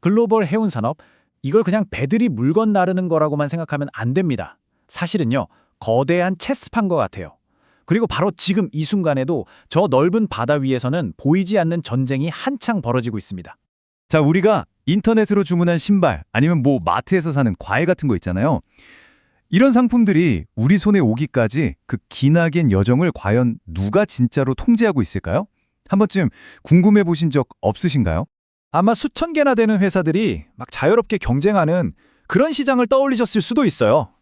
글로벌 해운 산업, 이걸 그냥 배들이 물건 나르는 거라고만 생각하면 안 됩니다. 사실은요, 거대한 체스판과 같아요. 그리고 바로 지금 이 순간에도 저 넓은 바다 위에서는 보이지 않는 전쟁이 한창 벌어지고 있습니다. 자, 우리가 인터넷으로 주문한 신발 아니면 마트에서 사는 과일 같은 거 있잖아요. 이런 상품들이 우리 손에 오기까지 그 기나긴 여정을 과연 누가 진짜로 통제하고 있을까요? 한 번쯤 궁금해 보신 적 없으신가요? 아마 수천 개나 되는 회사들이 막 자유롭게 경쟁하는 그런 시장을 떠올리셨을 수도 있어요.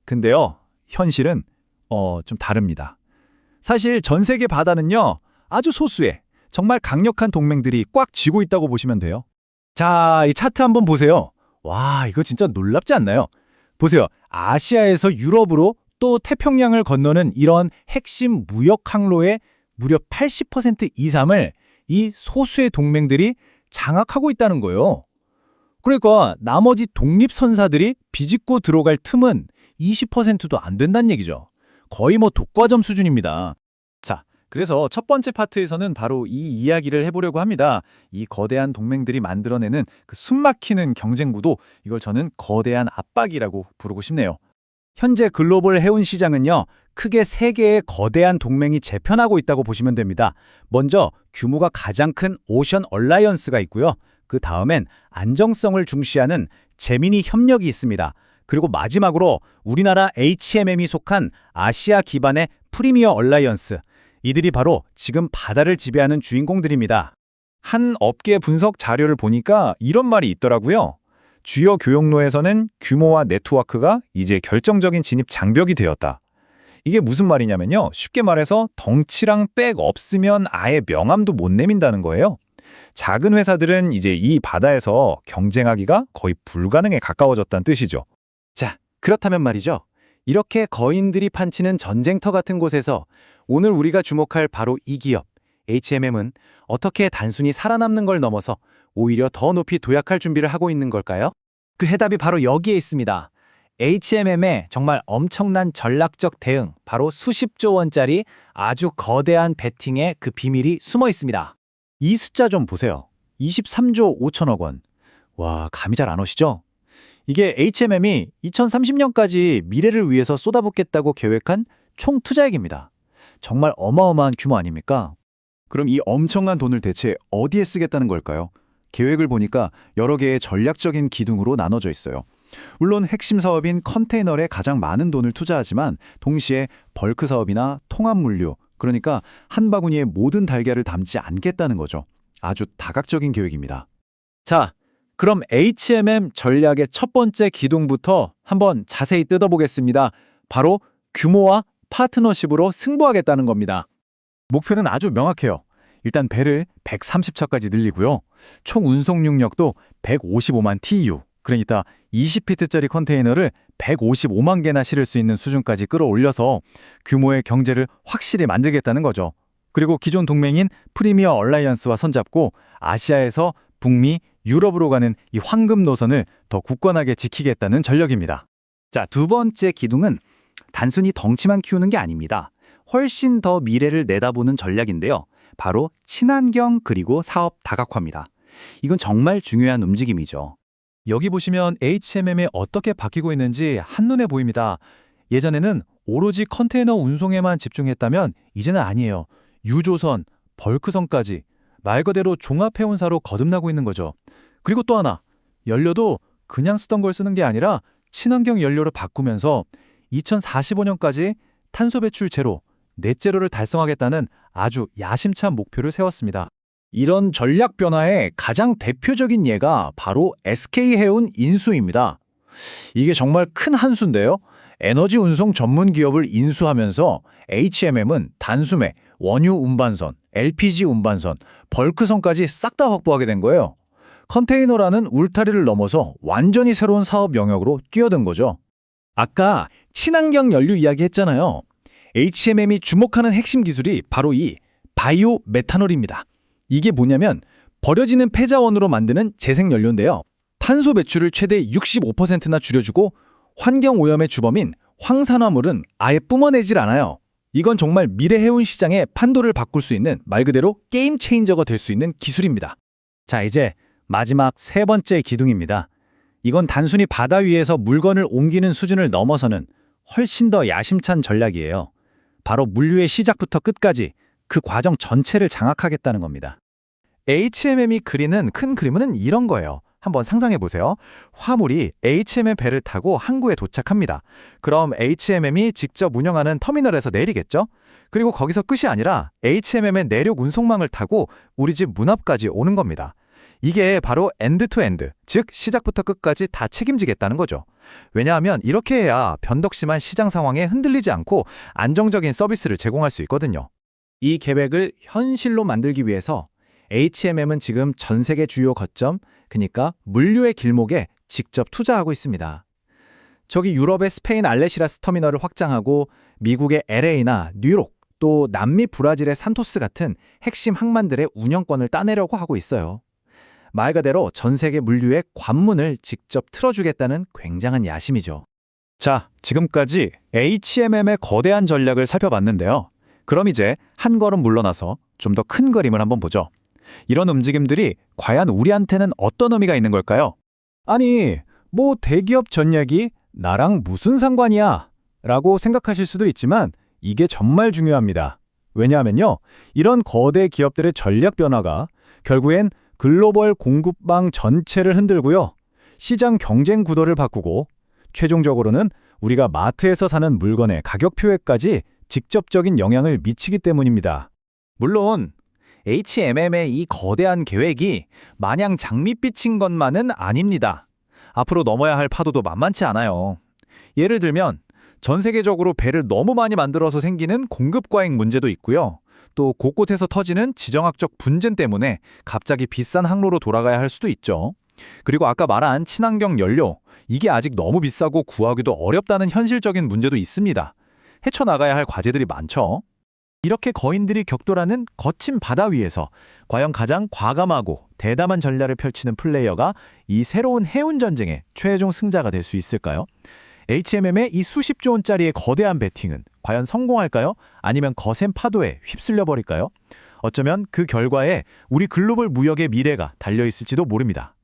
근데요, 현실은 좀 다릅니다. 사실 전 세계 바다는요, 아주 소수의 정말 강력한 동맹들이 꽉 쥐고 있다고 보시면 돼요. 자, 이 차트 한번 보세요. 와, 이거 진짜 놀랍지 않나요? 보세요. 아시아에서 유럽으로 또 태평양을 건너는 이런 핵심 무역 항로의 무려 80% 이상을 이 소수의 동맹들이 장악하고 있다는 거예요. 그러니까 나머지 독립선사들이 비집고 들어갈 틈은 20%도 안 된다는 얘기죠. 거의 독과점 수준입니다. 자, 그래서 첫 번째 파트에서는 바로 이 이야기를 해보려고 합니다. 이 거대한 동맹들이 만들어내는 그 숨막히는 경쟁 구도, 이걸 저는 거대한 압박이라고 부르고 싶네요. 현재 글로벌 해운 시장은요, 크게 3개의 거대한 동맹이 재편하고 있다고 보시면 됩니다. 먼저 규모가 가장 큰 오션 얼라이언스가 있고요. 그 다음엔 안정성을 중시하는 제미니 협력이 있습니다. 그리고 마지막으로 우리나라 HMM이 속한 아시아 기반의 프리미어 얼라이언스. 이들이 바로 지금 바다를 지배하는 주인공들입니다. 한 업계 분석 자료를 보니까 이런 말이 있더라고요. 주요 교역로에서는 규모와 네트워크가 이제 결정적인 진입 장벽이 되었다. 이게 무슨 말이냐면요. 쉽게 말해서 덩치랑 백 없으면 아예 명함도 못 내민다는 거예요. 작은 회사들은 이제 이 바다에서 경쟁하기가 거의 불가능에 가까워졌다는 뜻이죠. 자, 그렇다면 말이죠. 이렇게 거인들이 판치는 전쟁터 같은 곳에서 오늘 우리가 주목할 바로 이 기업, HMM은 어떻게 단순히 살아남는 걸 넘어서 오히려 더 높이 도약할 준비를 하고 있는 걸까요? 그 해답이 바로 여기에 있습니다. HMM의 정말 엄청난 전략적 대응, 바로 수십조 원짜리 아주 거대한 베팅에 그 비밀이 숨어 있습니다. 이 숫자 좀 보세요. 23조 5천억 원. 와, 감이 잘 안 오시죠? 이게 HMM이 2030년까지 미래를 위해서 쏟아붓겠다고 계획한 총 투자액입니다. 정말 어마어마한 규모 아닙니까? 그럼 이 엄청난 돈을 대체 어디에 쓰겠다는 걸까요? 계획을 보니까 여러 개의 전략적인 기둥으로 나눠져 있어요. 물론 핵심 사업인 컨테이너에 가장 많은 돈을 투자하지만 동시에 벌크 사업이나 통합 물류, 그러니까 한 바구니에 모든 달걀을 담지 않겠다는 거죠. 아주 다각적인 계획입니다. 자, 그럼 HMM 전략의 첫 번째 기둥부터 한번 자세히 뜯어보겠습니다. 바로 규모와 파트너십으로 승부하겠다는 겁니다. 목표는 아주 명확해요. 일단 배를 130척까지 늘리고요. 총 운송 능력도 155만 TEU, 그러니까 20피트짜리 컨테이너를 155만 개나 실을 수 있는 수준까지 끌어올려서 규모의 경제를 확실히 만들겠다는 거죠. 그리고 기존 동맹인 프리미어 얼라이언스와 손잡고 아시아에서 북미, 유럽으로 가는 이 황금 노선을 더 굳건하게 지키겠다는 전략입니다. 자, 두 번째 기둥은 단순히 덩치만 키우는 게 아닙니다. 훨씬 더 미래를 내다보는 전략인데요. 바로 친환경 그리고 사업 다각화입니다. 이건 정말 중요한 움직임이죠. 여기 보시면 HMM이 어떻게 바뀌고 있는지 한눈에 보입니다. 예전에는 오로지 컨테이너 운송에만 집중했다면 이제는 아니에요. 유조선, 벌크선까지 말 그대로 종합해운사로 거듭나고 있는 거죠. 그리고 또 하나, 연료도 그냥 쓰던 걸 쓰는 게 아니라 친환경 연료로 바꾸면서 2045년까지 탄소 배출 제로, 넷제로를 달성하겠다는 아주 야심찬 목표를 세웠습니다. 이런 전략 변화의 가장 대표적인 예가 바로 SK해운 인수입니다. 이게 정말 큰 한 수인데요. 에너지 운송 전문 기업을 인수하면서 HMM은 단숨에 원유 운반선, LPG 운반선, 벌크선까지 싹 다 확보하게 된 거예요. 컨테이너라는 울타리를 넘어서 완전히 새로운 사업 영역으로 뛰어든 거죠. 아까 친환경 연료 이야기 했잖아요. HMM이 주목하는 핵심 기술이 바로 이 바이오 메탄올입니다. 이게 뭐냐면 버려지는 폐자원으로 만드는 재생연료인데요. 탄소 배출을 최대 65%나 줄여주고 환경오염의 주범인 황산화물은 아예 뿜어내질 않아요. 이건 정말 미래 해운 시장의 판도를 바꿀 수 있는 말 그대로 게임 체인저가 될 수 있는 기술입니다. 자, 이제 마지막 세 번째 기둥입니다. 이건 단순히 바다 위에서 물건을 옮기는 수준을 넘어서는 훨씬 더 야심찬 전략이에요. 바로 물류의 시작부터 끝까지 그 과정 전체를 장악하겠다는 겁니다. HMM이 그리는 큰 그림은 이런 거예요. 한번 상상해 보세요. 화물이 HMM 배를 타고 항구에 도착합니다. 그럼 HMM이 직접 운영하는 터미널에서 내리겠죠? 그리고 거기서 끝이 아니라 HMM의 내륙 운송망을 타고 우리 집 문 앞까지 오는 겁니다. 이게 바로 엔드 투 엔드, 즉 시작부터 끝까지 다 책임지겠다는 거죠. 왜냐하면 이렇게 해야 변덕심한 시장 상황에 흔들리지 않고 안정적인 서비스를 제공할 수 있거든요. 이 계획을 현실로 만들기 위해서 HMM은 지금 전 세계 주요 거점, 그러니까 물류의 길목에 직접 투자하고 있습니다. 저기 유럽의 스페인 알레시라스 터미널을 확장하고 미국의 LA나 뉴욕, 또 남미 브라질의 산토스 같은 핵심 항만들의 운영권을 따내려고 하고 있어요. 말 그대로 전 세계 물류의 관문을 직접 틀어주겠다는 굉장한 야심이죠. 자, 지금까지 HMM의 거대한 전략을 살펴봤는데요. 그럼 이제 한 걸음 물러나서 좀 더 큰 그림을 한번 보죠. 이런 움직임들이 과연 우리한테는 어떤 의미가 있는 걸까요? 아니, 뭐 대기업 전략이 나랑 무슨 상관이야? 라고 생각하실 수도 있지만 이게 정말 중요합니다. 왜냐하면요, 이런 거대 기업들의 전략 변화가 결국엔 글로벌 공급망 전체를 흔들고요, 시장 경쟁 구도를 바꾸고 최종적으로는 우리가 마트에서 사는 물건의 가격표에까지 직접적인 영향을 미치기 때문입니다. 물론 HMM의 이 거대한 계획이 마냥 장밋빛인 것만은 아닙니다. 앞으로 넘어야 할 파도도 만만치 않아요. 예를 들면 전 세계적으로 배를 너무 많이 만들어서 생기는 공급 과잉 문제도 있고요. 또 곳곳에서 터지는 지정학적 분쟁 때문에 갑자기 비싼 항로로 돌아가야 할 수도 있죠. 그리고 아까 말한 친환경 연료, 이게 아직 너무 비싸고 구하기도 어렵다는 현실적인 문제도 있습니다. 헤쳐나가야 할 과제들이 많죠. 이렇게 거인들이 격돌하는 거친 바다 위에서 과연 가장 과감하고 대담한 전략을 펼치는 플레이어가 이 새로운 해운 전쟁의 최종 승자가 될 수 있을까요? HMM의 이 수십조 원짜리의 거대한 베팅은 과연 성공할까요? 아니면 거센 파도에 휩쓸려 버릴까요? 어쩌면 그 결과에 우리 글로벌 무역의 미래가 달려 있을지도 모릅니다.